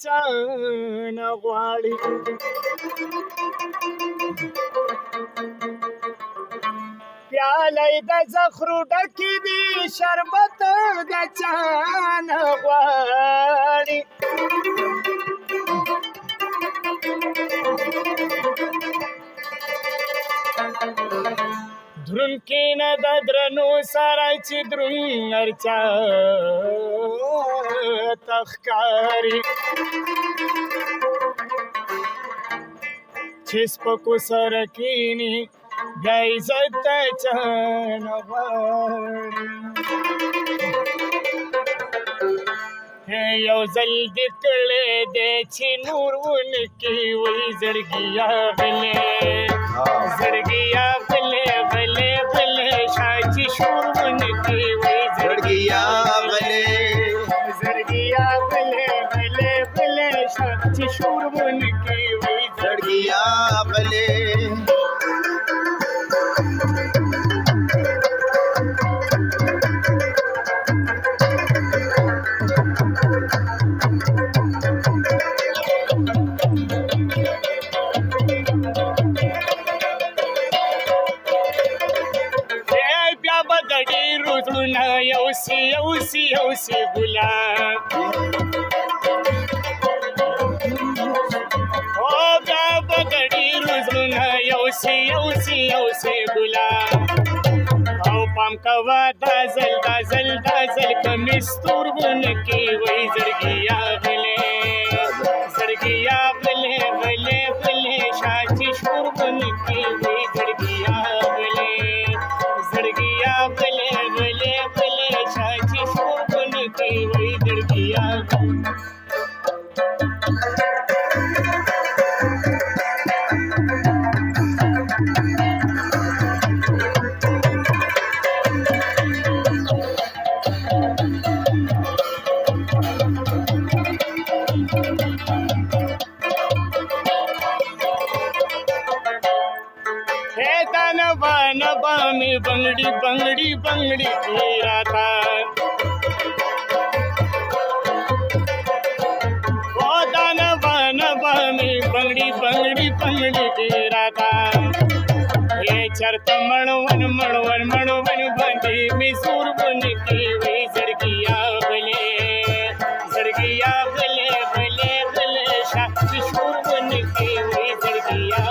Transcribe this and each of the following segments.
چانه غواړي پیاله د زخرو ډکې دي شربت د چانه غواړي درون کې نه د درنو سره چې درون هر چا ته ښکاري چې سپکو سره کښېني بیا عزت ته چا نه غواړي یو ځل دې کړی دی چې نور ونکړي وایي زړګي غلی زړګي غلی غلی غلی شا چې شور ونکړي وایي زړګي غلی زړګي غلی غلی غلی شا چې شور ونکړي وایي زړګي غلی یوسی ګلاب او بیا به د ډېرو زړونه یوسی ګلاب او پام کوه دا ځل کمې ستورګونه کې وایي زړګي غلی زړګي غلی غلی غلی شا چې شورګونه کې وایي زړګي غلی زړګي غلی غلی غلی شا چې شورګونه کې وایي زړګي नबा में बंगड़ी बंगड़ी बंगड़ी घेरा था नबा में बंगड़ी बंगड़ी बंगड़ी घेरा था ये चरत मणवन मणवन मणवन बंदे में सूर बन के वे जड़गिया बले बले बले शास्त्र शूर बन के वे जड़गिया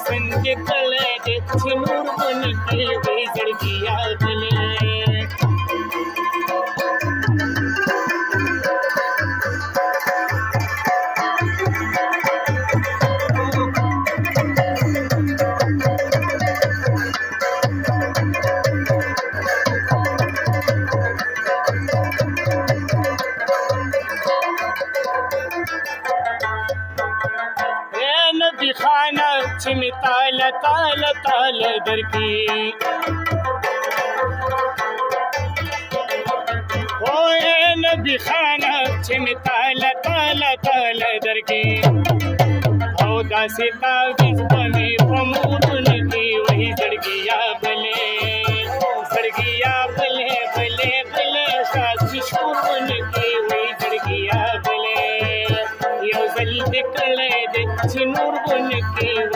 संजय कले छिनूर बन के वे जड़गिया गले खाना छिमी ताल ताल ताल दर की ओए नबी खाना छिमी ताल ताल ताल दर की औ दासी तावीज बने प्रमोदन की वही जड़गिया बले बले बले साथी शूरन की वही जड़गिया बले यो जल निकले छिनूर बन के